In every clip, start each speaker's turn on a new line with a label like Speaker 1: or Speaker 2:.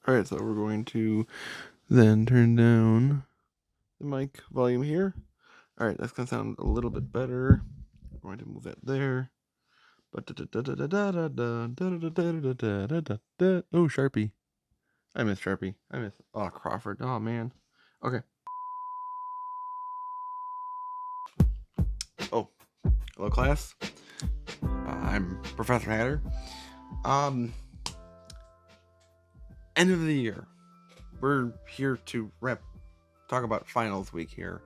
Speaker 1: Alright, so we're going to then turn down the mic volume here. Alright, that's going to sound a little bit better. We're going to move that there. Oh, Sharpie. I miss Sharpie. Crawford. Oh, man. Okay. Oh, hello, class. I'm Professor Hatter. End of the year. We're here to talk about finals week here.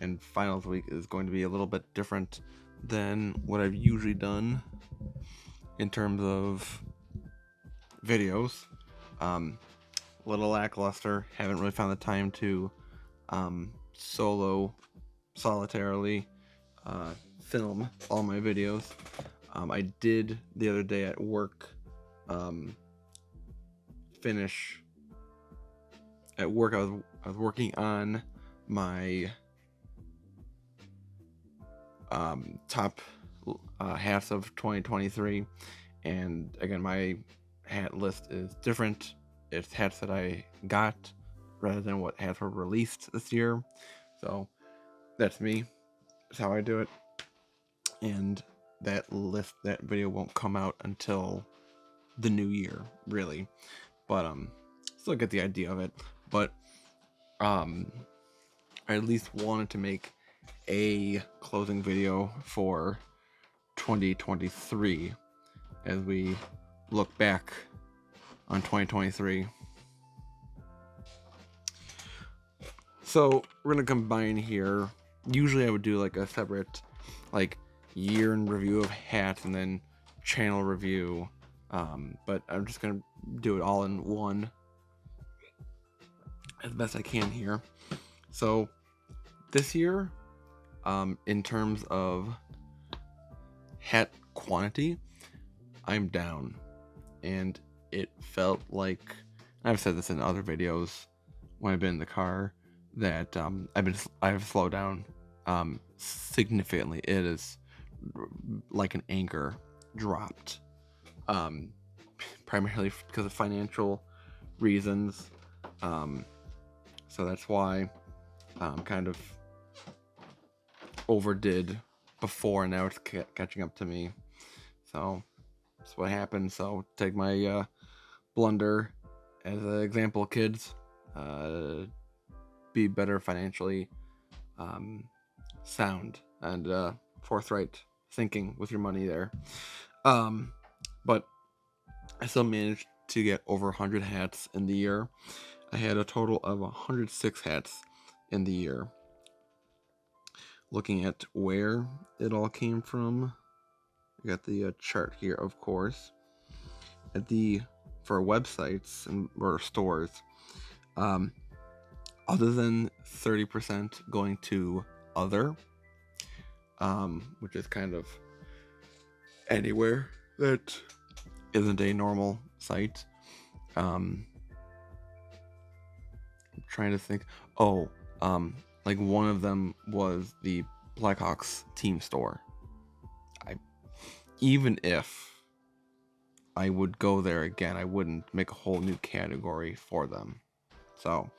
Speaker 1: And finals week is going to be a little bit different than what I've usually done in terms of videos. Little lackluster. Haven't really found the time to solitarily film all my videos. I did the other day at work finish at work. I was working on my top hats of 2023, and again, my hat list is different. It's hats that I got rather than what hats were released this year. So that's me. That's how I do it. And that video won't come out until the new year, really. But still get the idea of it. But I at least wanted to make a closing video for 2023 as we look back on 2023. So we're gonna combine here. Usually I would do like a separate year in review of hats and then channel review, but I'm just gonna do it all in one as best I can here. So this year, in terms of hat quantity, I'm down, and it felt like, I've said this in other videos when I've been in the car, that I've slowed down significantly. It is like an anchor dropped, primarily because of financial reasons. So that's why kind of overdid before, and now it's catching up to me. So that's what happened. So take my blunder as an example, kids. Be better financially sound and forthright thinking with your money there. But I still managed to get over 100 hats in the year. I had a total of 106 hats in the year. Looking at where it all came from, I got the chart here, of course. For websites or stores, other than 30% going to other, which is kind of anywhere that isn't a normal site. I'm trying to think. One of them was the Blackhawks team store. Even if I would go there again, I wouldn't make a whole new category for them. So,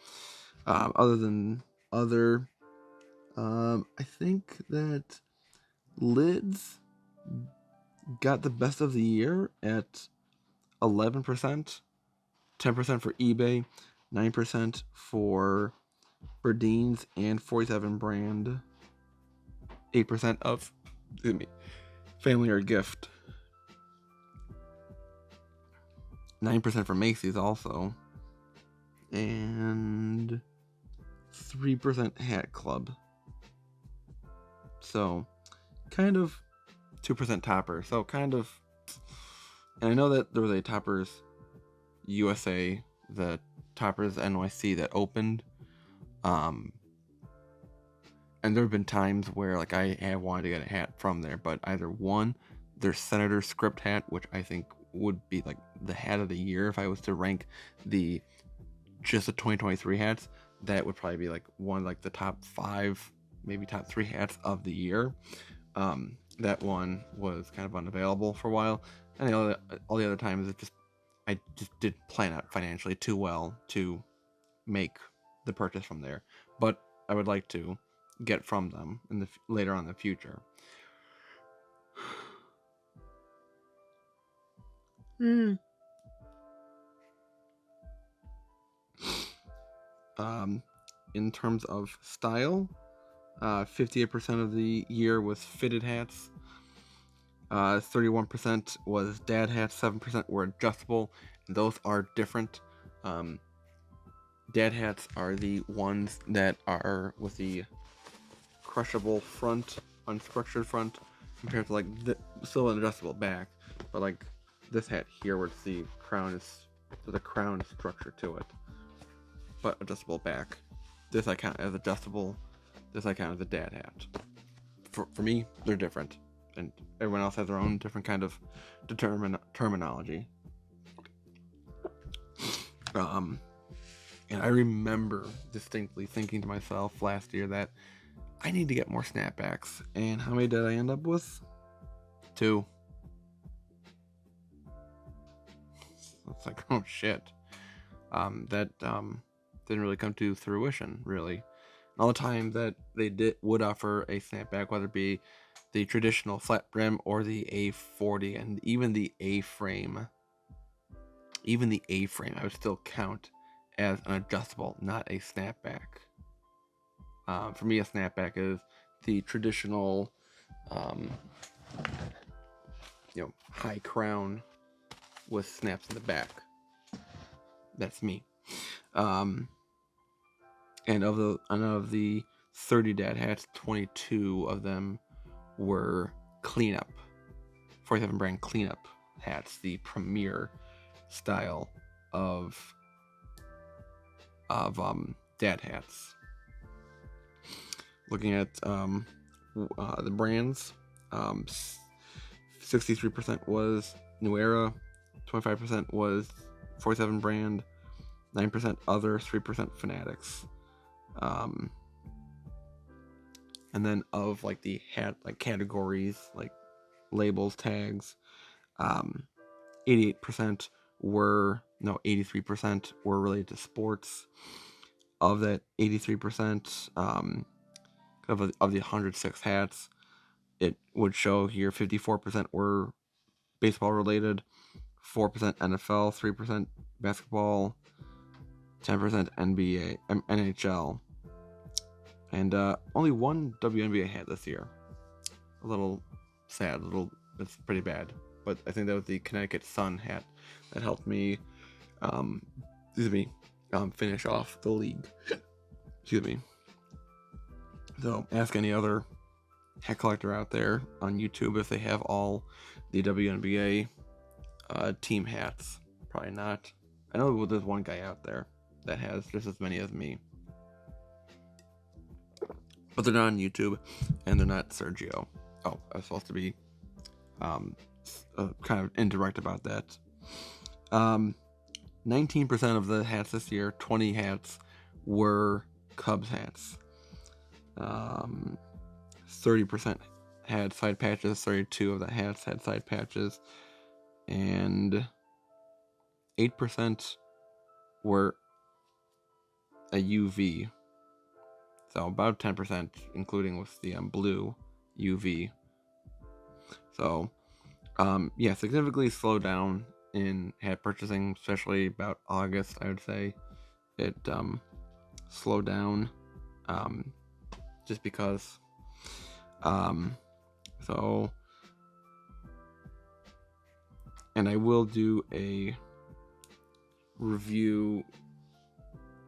Speaker 1: other than other, I think that Lids got the best of the year at 11%, 10% for eBay, 9% for Berdeen's, and 47 brand, 8% of Family or Gift, 9% for Macy's also, and 3% Hat Club. So kind of 2% Topper. So kind of, and I know that there was a Toppers USA, the Toppers NYC that opened, and there have been times where I have wanted to get a hat from there, but either one, their Senator script hat, which I think would be the hat of the year if I was to rank just the 2023 hats, that would probably be one the top 5, maybe top 3 hats of the year. That one was kind of unavailable for a while, and all the other times I just did plan out financially too well to make the purchase from there, but I would like to get from them in the later on in the future. In terms of style, 58% of the year was fitted hats. 31% was dad hats. 7% were adjustable. And those are different. Dad hats are the ones that are with the crushable front, unstructured front, compared to like still an adjustable back, but like this hat here, where the crown is, there's a crown structure to it, but adjustable back. This I count as adjustable. This I count as a dad hat. For me, they're different, and everyone else has their own different kind of terminology. And I remember distinctly thinking to myself last year that I need to get more snapbacks. And how many did I end up with? 2. It's like, oh shit. That didn't really come to fruition, really. And all the time that they would offer a snapback, whether it be the traditional flat brim or the A40, and even the A-frame, I would still count as an adjustable, not a snapback. For me, a snapback is the traditional, high crown with snaps in the back. That's me. And of the 30 dad hats, 22 of them were cleanup, 47 brand cleanup hats, the premier style of dad hats. Looking at the brands, 63% was New Era, 25% was 47 brand, 9% other, 3% Fanatics. And then of like the hat like categories, like labels, tags, 83% were related to sports. Of that 83%, of the 106 hats, it would show here 54% were baseball related, 4% NFL, 3% basketball, 10% NBA, NHL, and only one WNBA hat this year. A little sad, it's pretty bad. But I think that was the Connecticut Sun hat that helped me, finish off the league. Excuse me. So ask any other hat collector out there on YouTube if they have all the WNBA team hats. Probably not. I know there's one guy out there that has just as many as me, but they're not on YouTube, and they're not Sergio. Oh, I was supposed to be kind of indirect about that. 19% of the hats this year, 20 hats, were Cubs hats. 30% had side patches, 32 of the hats had side patches, and 8% were a UV. So about 10%, including with the blue UV. So, significantly slowed down in hat purchasing, especially about August, I would say. It slowed down just because. And I will do a review.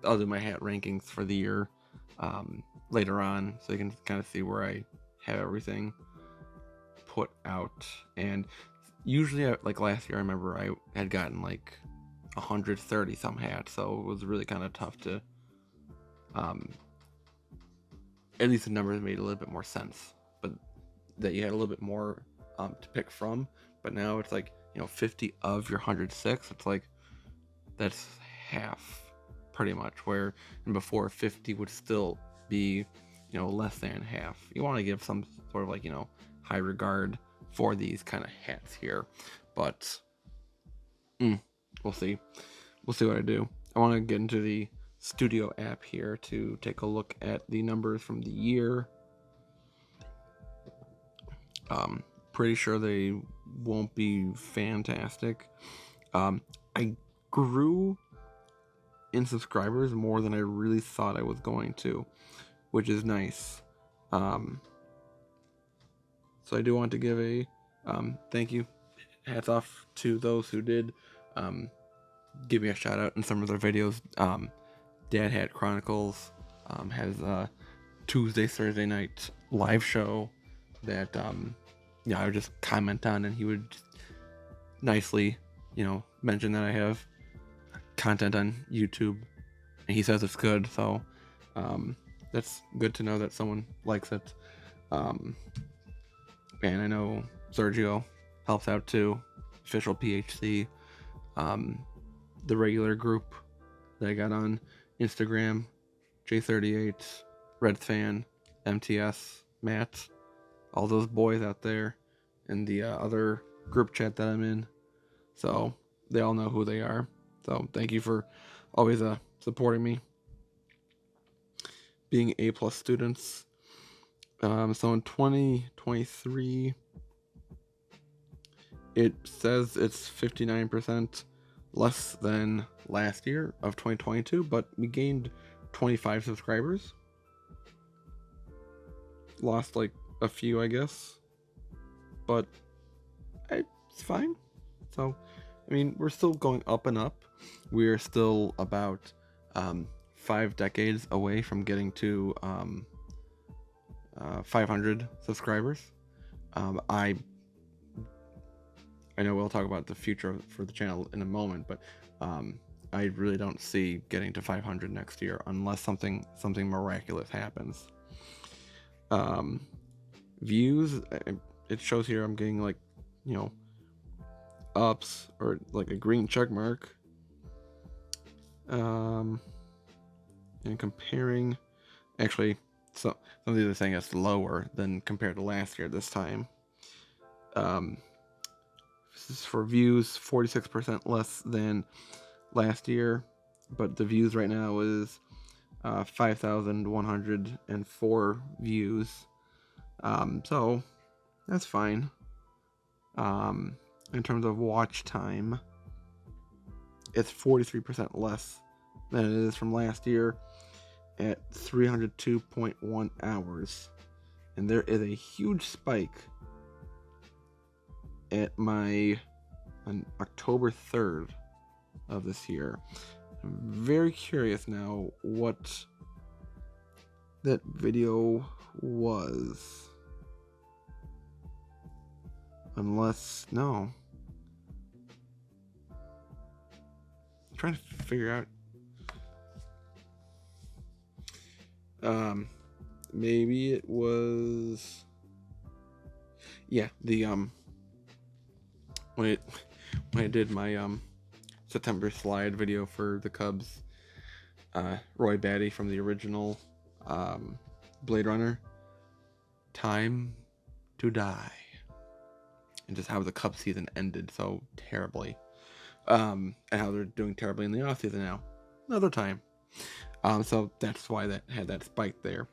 Speaker 1: I'll do my hat rankings for the year later on, so you can kind of see where I have everything put out. And usually, like last year, I remember I had gotten like 130 some hats, so it was really kind of tough to at least the numbers made a little bit more sense, but that you had a little bit more to pick from. But now it's like, 50 of your 106, it's like that's half pretty much, where before 50 would still be less than half. You want to give some sort of like high regard for these kind of hats here, but we'll see. We'll see what I do. I want to get into the studio app here to take a look at the numbers from the year. Pretty sure they won't be fantastic. I grew in subscribers more than I really thought I was going to, which is nice. So I do want to give a thank you, hats off to those who did give me a shout out in some of their videos. Dad Hat Chronicles has a Tuesday, Thursday night live show that I would just comment on, and he would just nicely, mention that I have content on YouTube, and he says it's good, so that's good to know that someone likes it. And I know Sergio helps out too, official PHC. The regular group that I got on Instagram, J38, Red Fan, MTS, Matt, all those boys out there, and the other group chat that I'm in. So they all know who they are. So thank you for always supporting me, being A+ students. So in 2023, it says it's 59% less than last year of 2022, but we gained 25 subscribers. Lost like a few, I guess, but it's fine. So, I mean, we're still going up and up. We're still about 5 decades away from getting to 500 subscribers. I know we'll talk about the future for the channel in a moment, but I really don't see getting to 500 next year unless something miraculous happens. Views, it shows here I'm getting like, ups or like a green check mark. And comparing, actually, so some of these are saying it's lower than compared to last year this time. This is for views, 46% less than last year, but the views right now is 5,104 views. So that's fine. In terms of watch time, it's 43% less than it is from last year at 302.1 hours. And there is a huge spike on October 3rd of this year. I'm very curious now what that video was. Unless, no. I'm trying to figure out. Maybe it was. Yeah, the when I did my September slide video for the Cubs, Roy Batty from the original Blade Runner, Time to Die, and just how the Cubs season ended so terribly, and how they're doing terribly in the off season now. Another time. So that's why that had that spike there.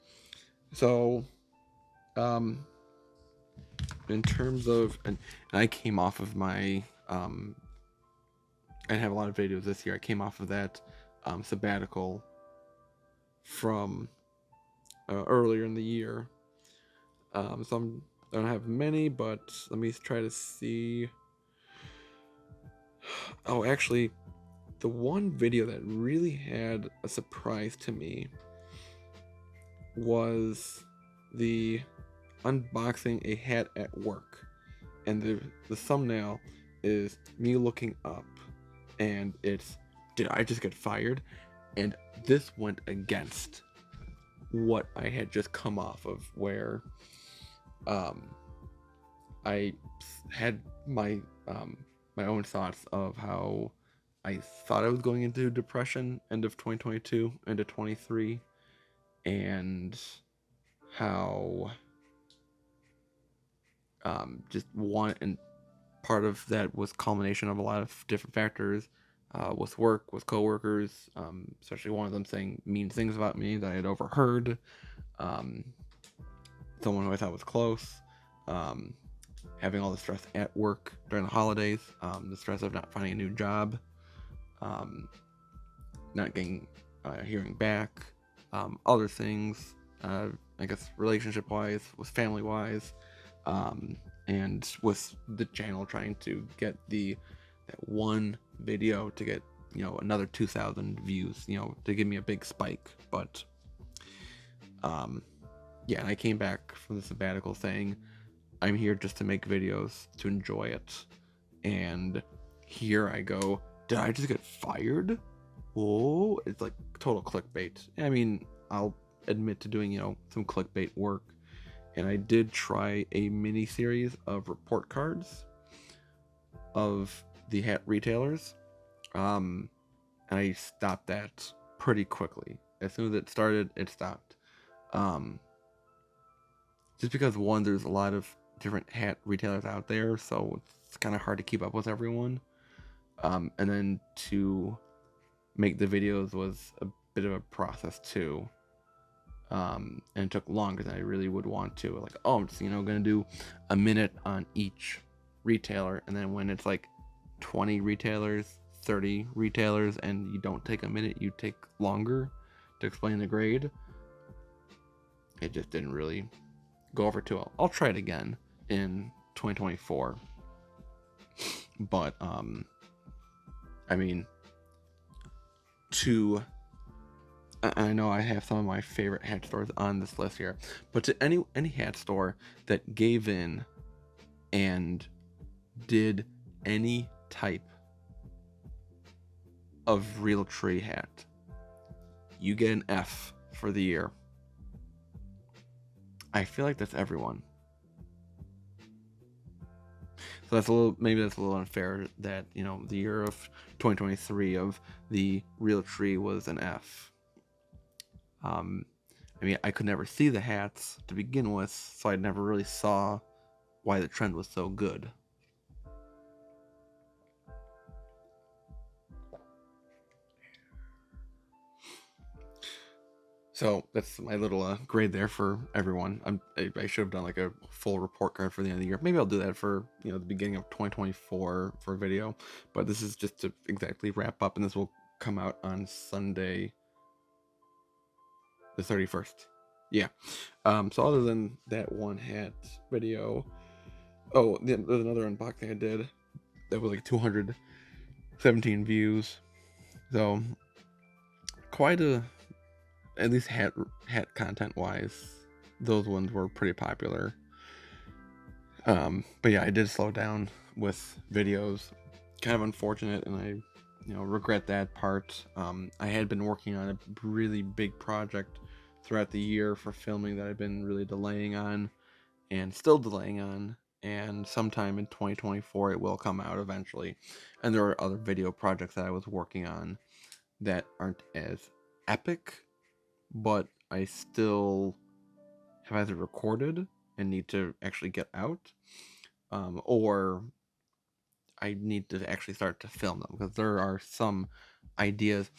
Speaker 1: So, in terms of, and I came off of my, I have a lot of videos this year. I came off of that sabbatical from earlier in the year. So I don't have many, but let me try to see. Oh, actually, the one video that really had a surprise to me was the unboxing a hat at work, and the thumbnail is me looking up, and it's, did I just get fired? And this went against what I had just come off of, where I had my my own thoughts of how I thought I was going into depression end of 2022 into 23, and how just one, and part of that was culmination of a lot of different factors, with work, with coworkers, especially one of them saying mean things about me that I had overheard. Um, Someone who I thought was close. Um, Having all the stress at work during the holidays, the stress of not finding a new job, um, not getting hearing back, other things. I guess relationship wise, with family wise, and with the channel trying to get that one video to get another 2,000 views, to give me a big spike. But yeah, and I came back from the sabbatical saying I'm here just to make videos, to enjoy it. And here I go. Did I just get fired? Oh, it's like total clickbait. I mean, I'll admit to doing, some clickbait work. And I did try a mini series of report cards of the hat retailers. And I stopped that pretty quickly. As soon as it started, it stopped. Just because one, there's a lot of different hat retailers out there, so it's kind of hard to keep up with everyone. And then to make the videos was a bit of a process too. And it took longer than I really would want to. Like, oh, I'm just gonna do a minute on each retailer, and then when it's like 20 retailers, 30 retailers, and you don't take a minute, you take longer to explain the grade. It just didn't really go over too well. I'll try it again in 2024. But I mean, I know I have some of my favorite hat stores on this list here, but to any hat store that gave in and did any type of Realtree hat, you get an F for the year. I feel like that's everyone. So that's maybe that's a little unfair that, the year of 2023 of the Realtree was an F. I mean, I could never see the hats to begin with, so I never really saw why the trend was so good. So that's my little grade there for everyone. I should have done like a full report card for the end of the year. Maybe I'll do that for the beginning of 2024 for a video. But this is just to exactly wrap up, and this will come out on Sunday, the 31st. Yeah. So other than that one hat video, there's another unboxing I did that was like 217 views. So quite at least hat content wise, those ones were pretty popular. But yeah, I did slow down with videos. Kind of unfortunate, and I regret that part. I had been working on a really big project throughout the year for filming that I've been really delaying on and still delaying on, and sometime in 2024 it will come out eventually. And there are other video projects that I was working on that aren't as epic, but I still have either recorded and need to actually get out, or I need to actually start to film them, because there are some ideas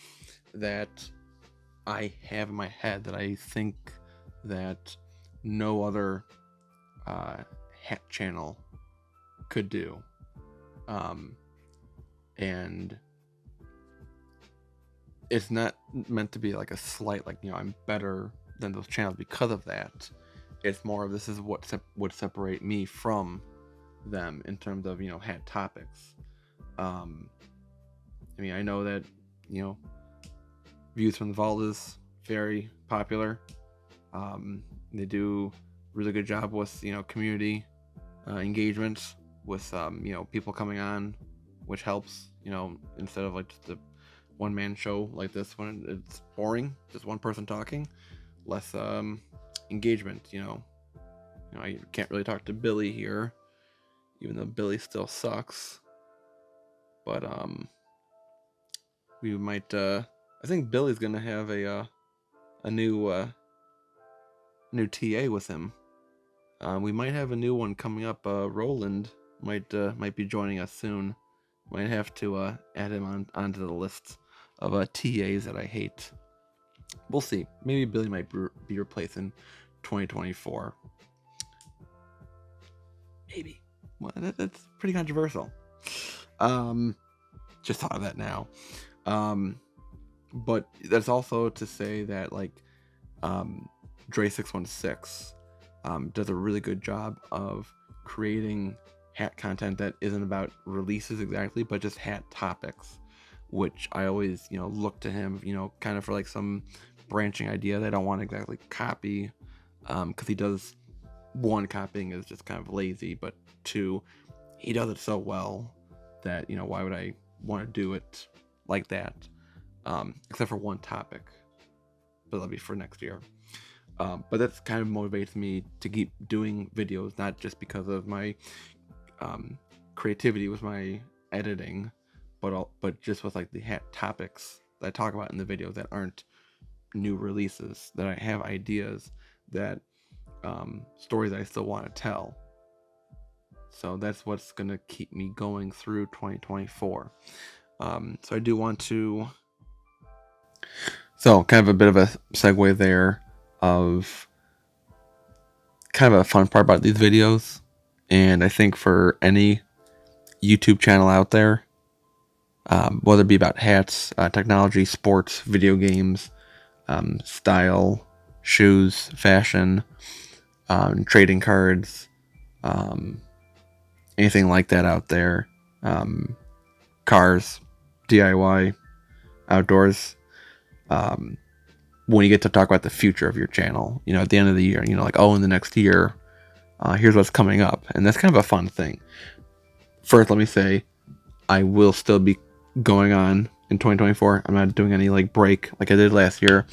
Speaker 1: that I have in my head that I think that no other hat channel could do. And it's not meant to be like a slight, like, I'm better than those channels because of that. It's more of, this is what would separate me from them in terms of, hat topics. I mean, I know that, Views from the Vault is very popular. They do a really good job with, community engagement with, people coming on, which helps, instead of like just a one-man show like this when it's boring, just one person talking. Less engagement. I can't really talk to Billy here, even though Billy still sucks. But we might. I think Billy's gonna have a new TA with him. We might have a new one coming up. Roland might be joining us soon. Might have to add him onto the list of TAs that I hate. We'll see. Maybe Billy might be replaced in 2024. Maybe. Well, that's pretty controversial. Just thought of that now. But that's also to say that like Dre616 does a really good job of creating hat content that isn't about releases exactly, but just hat topics, which I always, look to him, kind of for like some branching idea that I don't want to exactly copy, because he does, one, copying is just kind of lazy, but two, he does it so well that, why would I want to do it like that, except for one topic, but that'll be for next year. But that's kind of motivates me to keep doing videos, not just because of my creativity with my editing, but just with like the hat topics that I talk about in the videos that aren't new releases, that I have ideas, that stories I still want to tell. So that's what's gonna keep me going through 2024. So I do want to. So kind of a bit of a segue there of kind of a fun part about these videos, and I think for any YouTube channel out there, whether it be about hats, technology, sports, video games, style, shoes, fashion, trading cards, anything like that out there, cars, DIY, outdoors, when you get to talk about the future of your channel, at the end of the year, like, oh, in the next year, here's what's coming up. And that's kind of a fun thing. First, let me say, I will still be going on in 2024. I'm not doing any like break like I did last year.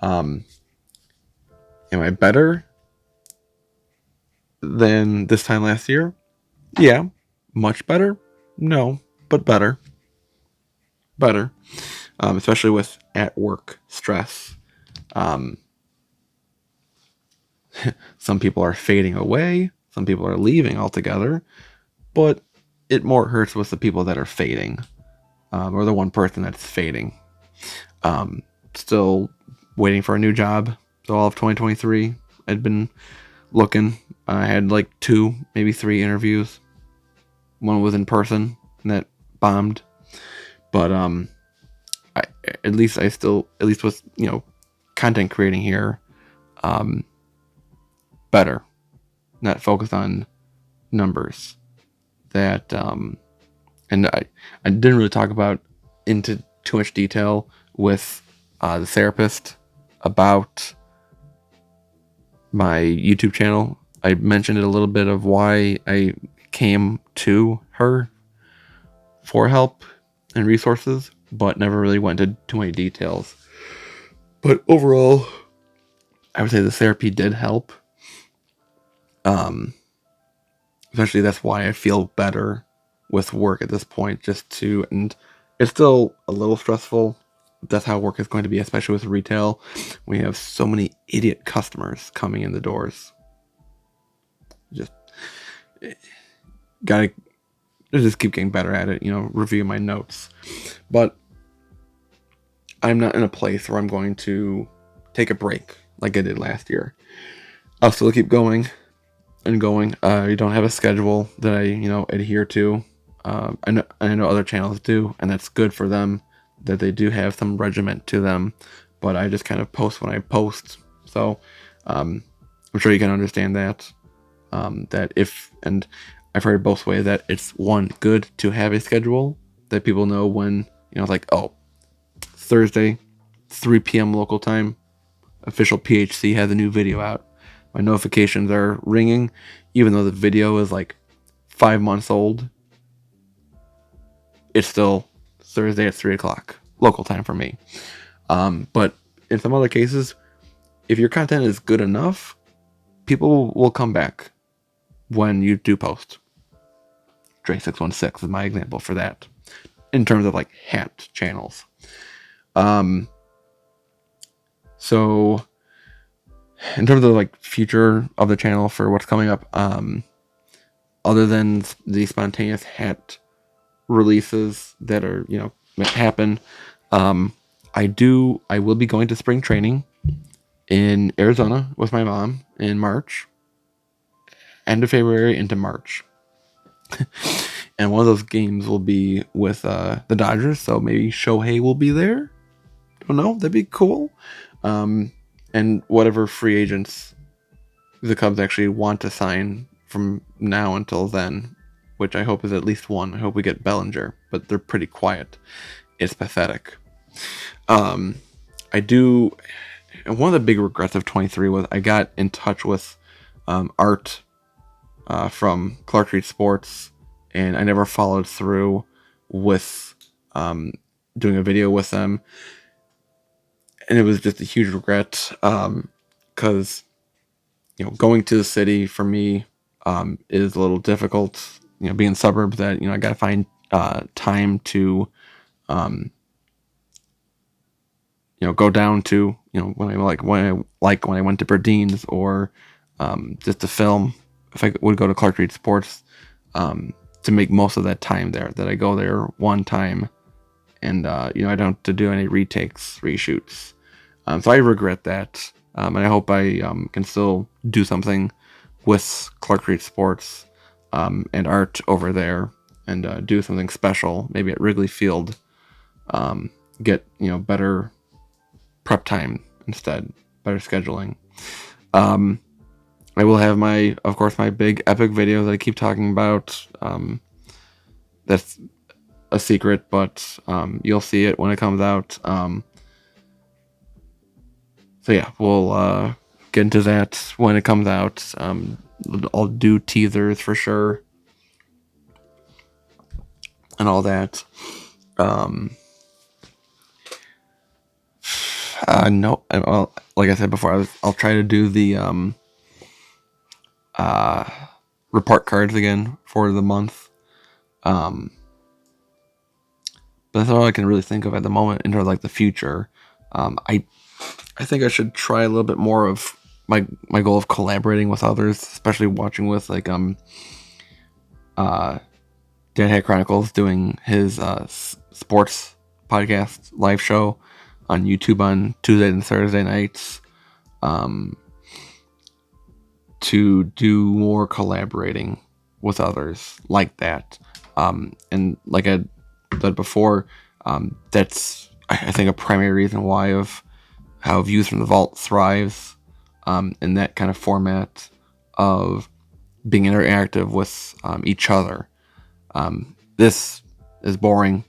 Speaker 1: Am I better than this time last year? Yeah. Much better? No, but better. Better. Especially with at work stress. Some people are fading away. Some people are leaving altogether. But it more hurts with the people that are fading. Or the one person that's fading. Still waiting for a new job. So all of 2023, I'd been looking. I had like 2, maybe 3 interviews. One was in person, and that bombed. But at least with content creating here, better. Not focused on numbers. That and I didn't really talk about into too much detail with the therapist about my YouTube channel. I mentioned it a little bit of why I came to her for help and resources, but never really went into too many details. But overall, I would say the therapy did help. Especially that's why I feel better with work at this point, and it's still a little stressful. That's how work is going to be, especially with retail. We have so many idiot customers coming in the doors. Just gotta just keep getting better at it, review my notes. But I'm not in a place where I'm going to take a break like I did last year. I'll still keep going and going. I don't have a schedule that I, adhere to. I know other channels do, and that's good for them, that they do have some regiment to them, but I just kind of post when I post. So I'm sure you can understand that. And I've heard both ways, that it's, one, good to have a schedule that people know when, like, oh, Thursday, 3 p.m. local time, official PHC has a new video out. My notifications are ringing, even though the video is like 5 months old. It's still Thursday at 3 o'clock local time for me. But in some other cases, if your content is good enough, people will come back when you do post. Dre616 is my example for that, in terms of like hat channels. So in terms of like future of the channel for what's coming up, other than the spontaneous hat releases that are happen. I will be going to spring training in Arizona with my mom in March, end of February into March. And one of those games will be with the Dodgers, so maybe Shohei will be there. Don't know, that'd be cool. And whatever free agents the Cubs actually want to sign from now until then, which I hope is at least one. I hope we get Bellinger, but they're pretty quiet. It's pathetic. I do. And one of the big regrets of 23 was I got in touch with Art from Clark Street Sports, and I never followed through with doing a video with them. And it was just a huge regret because going to the city for me is a little difficult. Being in suburbs, that I got to find time to go down to when I went to Berdine's or just to film. If I would go to Clark Street Sports, to make most of that time there, that I go there one time, and I don't have to do any retakes, reshoots. So I regret that, and I hope I can still do something with Clark Street Sports and Art over there, and do something special, maybe at Wrigley Field. Get better prep time instead, better scheduling. I will have of course, my big epic video that I keep talking about. That's a secret, but you'll see it when it comes out. So yeah, we'll get into that when it comes out. I'll do teasers for sure and all that. No, well, like I said before, I'll try to do the report cards again for the month. But that's all I can really think of at the moment into like the future. I think I should try a little bit more of my goal of collaborating with others, especially watching with like Dan Hat Chronicles doing his sports podcast live show on YouTube on Tuesday and Thursday nights. To do more collaborating with others like that. And like I said before, that's I think a primary reason why of how Views from the Vault thrives in that kind of format of being interactive with each other. This is boring,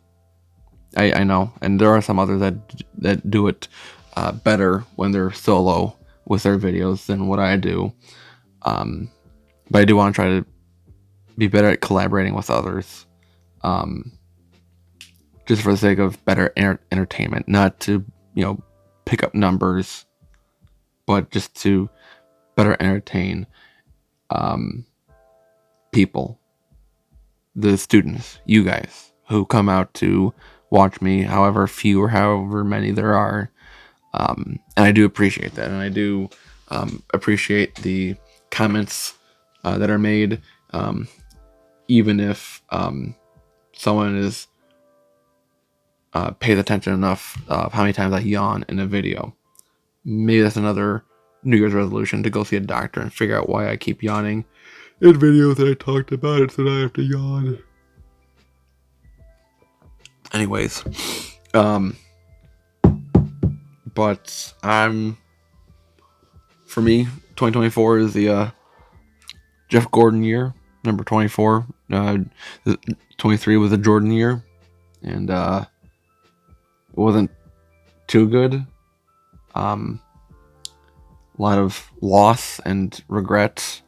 Speaker 1: I know, and there are some others that do it better when they're solo with their videos than what I do. But I do want to try to be better at collaborating with others, just for the sake of better entertainment, not to pick up numbers, but just to better entertain people, the students, you guys who come out to watch me, however few or however many there are. And I do appreciate that, and I do appreciate the comments that are made, even if someone is pays attention enough of how many times I yawn in a video. Maybe that's another New Year's resolution, to go see a doctor and figure out why I keep yawning in videos that I talked about it, so that I have to yawn. Anyways, but for me, 2024 is the Jeff Gordon year, number 24. 23 was a Jordan year, and it wasn't too good. A lot of loss and regret.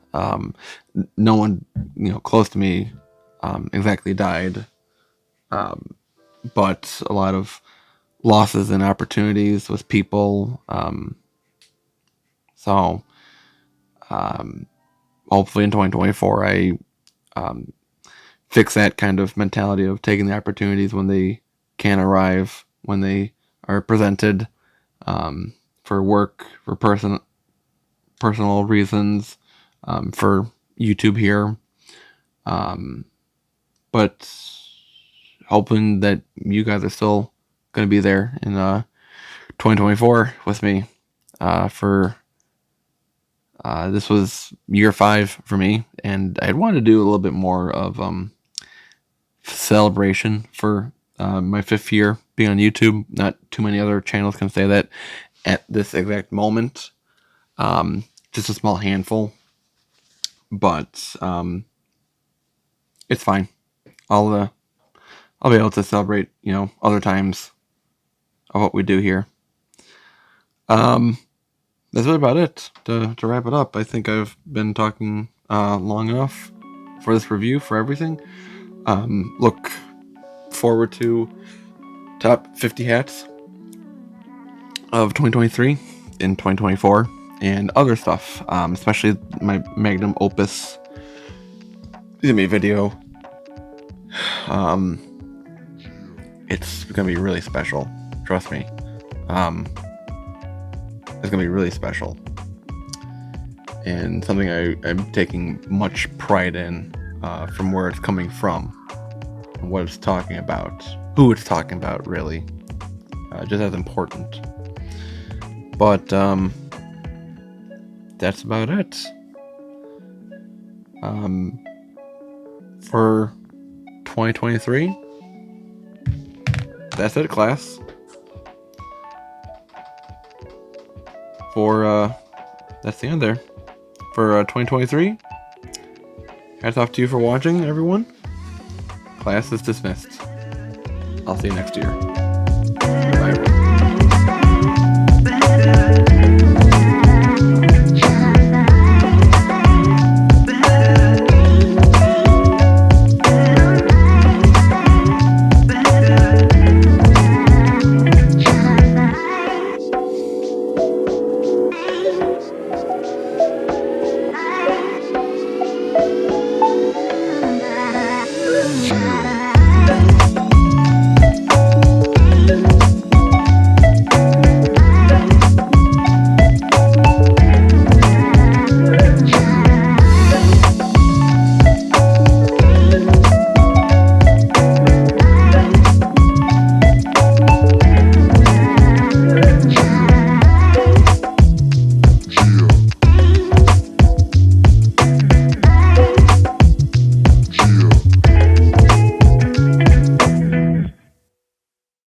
Speaker 1: No one, close to me, exactly died. But a lot of losses and opportunities with people. So hopefully in 2024, I fix that kind of mentality of taking the opportunities when they can arrive, when they are presented, for work, for personal reasons, for YouTube here. But hoping that you guys are still going to be there in 2024 with me for this was year 5 for me, and I'd wanted to do a little bit more of celebration for my 5th year being on YouTube. Not too many other channels can say that at this exact moment. Just a small handful, but it's fine. I'll be able to celebrate, other times of what we do here. That's really about it. To wrap it up, I think I've been talking long enough for this review for everything. Look forward to top 50 hats of 2023 in 2024 and other stuff, especially my magnum opus video. It's gonna be really special, trust me. It's gonna be really special and something I'm taking much pride in, from where it's coming from, what it's talking about, who it's talking about, really, just as important. But that's about it for 2023. That's it, class. For that's the end there for 2023. Hats off to you for watching, everyone. Class is dismissed. I'll see you next year.